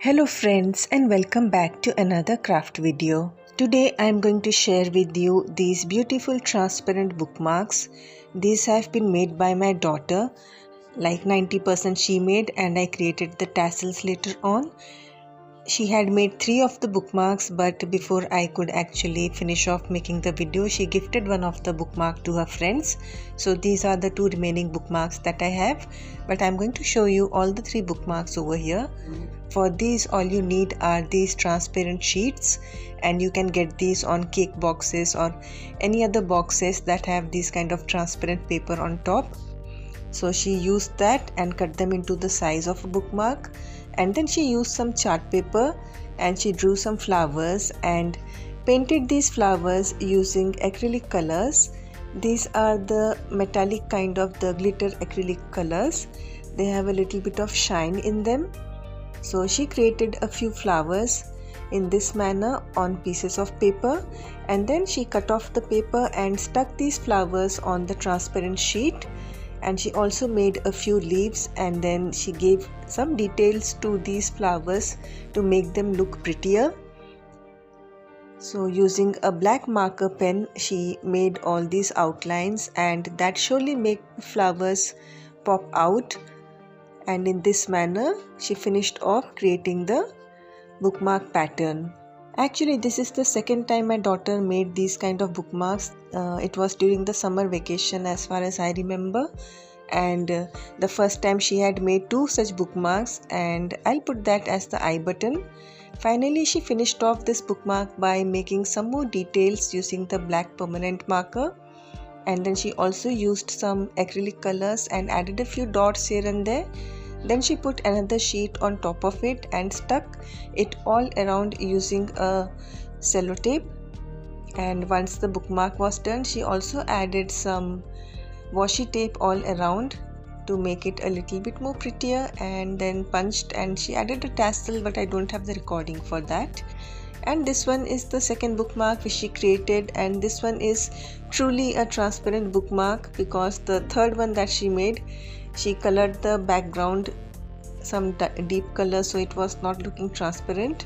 Hello friends and welcome back to another craft video. Today I am going to share with you these beautiful transparent bookmarks. These have been made by my daughter. Like 90% she made and I created the tassels later on. She had made 3 of the bookmarks, but before I could actually finish off making the video, she gifted one of the bookmark to her friends. So these are the 2 remaining bookmarks that I have, but I'm going to show you all the 3 bookmarks over here. For these, all you need are these transparent sheets, and you can get these on cake boxes or any other boxes that have this kind of transparent paper on top. So she used that and cut them into the size of a bookmark, and then she used some chart paper and she drew some flowers and painted these flowers using acrylic colors. These are the metallic kind of the glitter acrylic colors. They have a little bit of shine in them. So she created a few flowers in this manner on pieces of paper, and then she cut off the paper and stuck these flowers on the transparent sheet. And she also made a few leaves, and then she gave some details to these flowers to make them look prettier. So using a black marker pen, she made all these outlines, and that surely make flowers pop out. And in this manner she finished off creating the bookmark pattern. Actually, this is the second time my daughter made these kind of bookmarks. It was during the summer vacation as far as I remember, and the first time she had made 2 such bookmarks, and I'll put that as the I button. Finally, she finished off this bookmark by making some more details using the black permanent marker, and then she also used some acrylic colors and added a few dots here and there. Then she put another sheet on top of it and stuck it all around using a sellotape. And once the bookmark was done, she also added some washi tape all around to make it a little bit more prettier, and then punched, and she added a tassel, but I don't have the recording for that. And this one is the second bookmark which she created, and this one is truly a transparent bookmark because the third one that she made, she colored the background some deep color, so it was not looking transparent.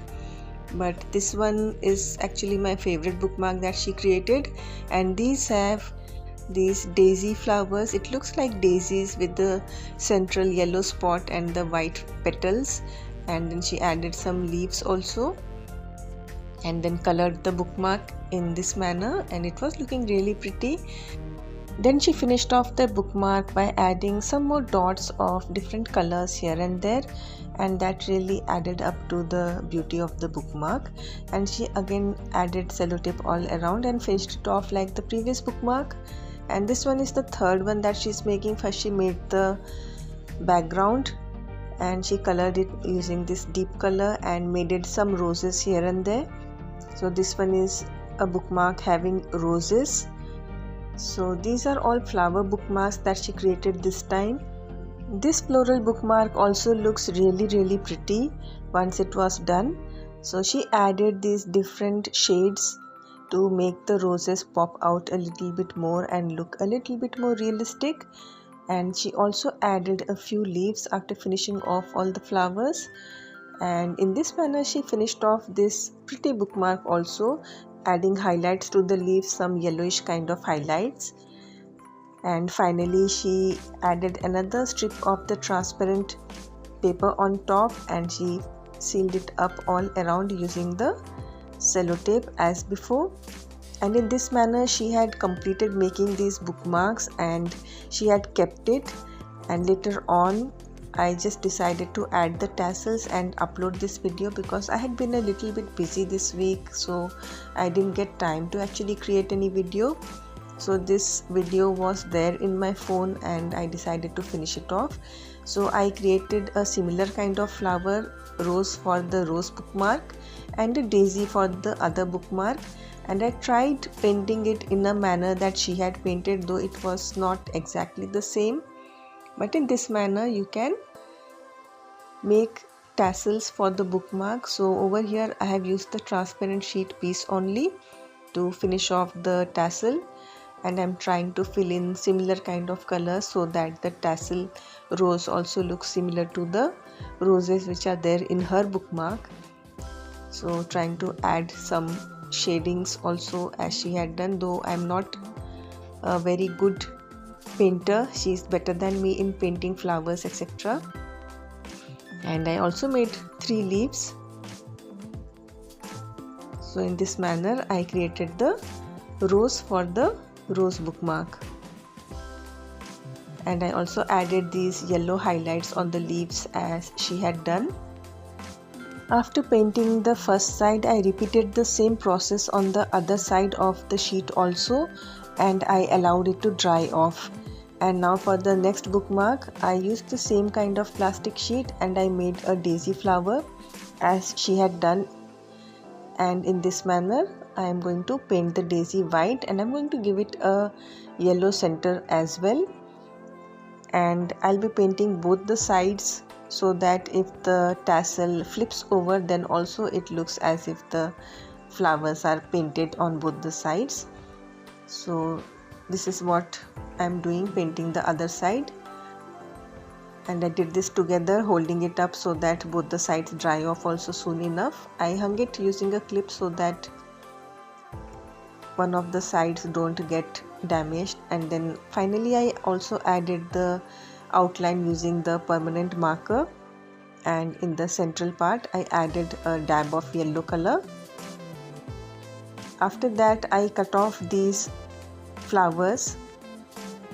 But this one is actually my favorite bookmark that she created, and these have these daisy flowers. It looks like daisies with the central yellow spot and the white petals, and then she added some leaves also, and then colored the bookmark in this manner, and it was looking really pretty. Then she finished off the bookmark by adding some more dots of different colors here and there, and that really added up to the beauty of the bookmark. And she again added sellotape all around and finished it off like the previous bookmark. And this one is the third one that she's making. First she made the background and she colored it using this deep color and made it some roses here and there. So this one is a bookmark having roses. So these are all flower bookmarks that she created this time. This floral bookmark also looks really pretty once it was done. So she added these different shades to make the roses pop out a little bit more and look a little bit more realistic. And she also added a few leaves after finishing off all the flowers. And in this manner she finished off this pretty bookmark also, adding highlights to the leaves, some yellowish kind of highlights. And finally she added another strip of the transparent paper on top, and she sealed it up all around using the sellotape as before. And in this manner she had completed making these bookmarks, and she had kept it. And later on I just decided to add the tassels and upload this video because I had been a little bit busy this week, so I didn't get time to actually create any video. So this video was there in my phone and I decided to finish it off. So I created a similar kind of flower, rose for the rose bookmark and a daisy for the other bookmark, and I tried painting it in a manner that she had painted, though it was not exactly the same. But in this manner you can make tassels for the bookmark. So over here I have used the transparent sheet piece only to finish off the tassel, and I'm trying to fill in similar kind of colors so that the tassel rose also looks similar to the roses which are there in her bookmark. So trying to add some shadings also as she had done, though I'm not a very good painter. She's better than me in painting flowers, etc. And I also made 3 leaves. So in this manner I created the rose for the rose bookmark, and I also added these yellow highlights on the leaves as she had done. After painting the first side, I repeated the same process on the other side of the sheet also, and I allowed it to dry off. And now for the next bookmark, I used the same kind of plastic sheet and I made a daisy flower as she had done, and in this manner I am going to paint the daisy white, and I'm going to give it a yellow center as well. And I'll be painting both the sides so that if the tassel flips over, then also it looks as if the flowers are painted on both the sides. So this is what I'm doing, painting the other side. And I did this together, holding it up so that both the sides dry off also soon enough. I hung it using a clip so that one of the sides don't get damaged. And then finally I also added the outline using the permanent marker, and in the central part I added a dab of yellow color. After that I cut off these flowers,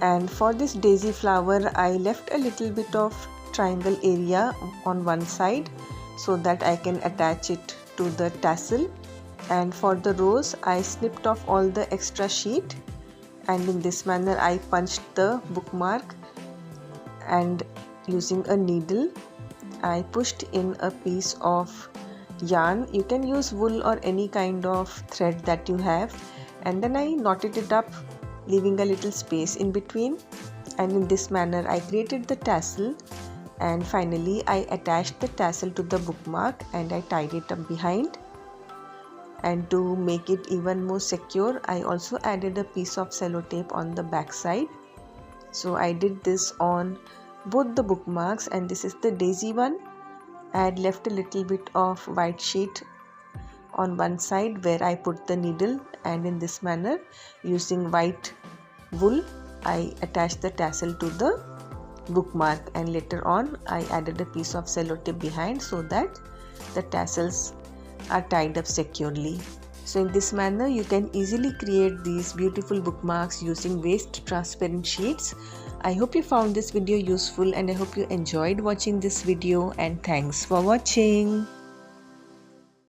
and for this daisy flower I left a little bit of triangle area on one side so that I can attach it to the tassel. And for the rose I snipped off all the extra sheet, and in this manner I punched the bookmark, and using a needle I pushed in a piece of yarn. You can use wool or any kind of thread that you have, and then I knotted it up, leaving a little space in between. And in this manner I created the tassel, and finally I attached the tassel to the bookmark and I tied it up behind. And to make it even more secure, I also added a piece of sellotape on the back side. So I did this on both the bookmarks, and this is the daisy one. I had left a little bit of white sheet on one side where I put the needle, and in this manner, using white wool, I attached the tassel to the bookmark, and later on I added a piece of sellotape behind so that the tassels are tied up securely. So in this manner you can easily create these beautiful bookmarks using waste transparent sheets. I hope you found this video useful, and I hope you enjoyed watching this video, and thanks for watching.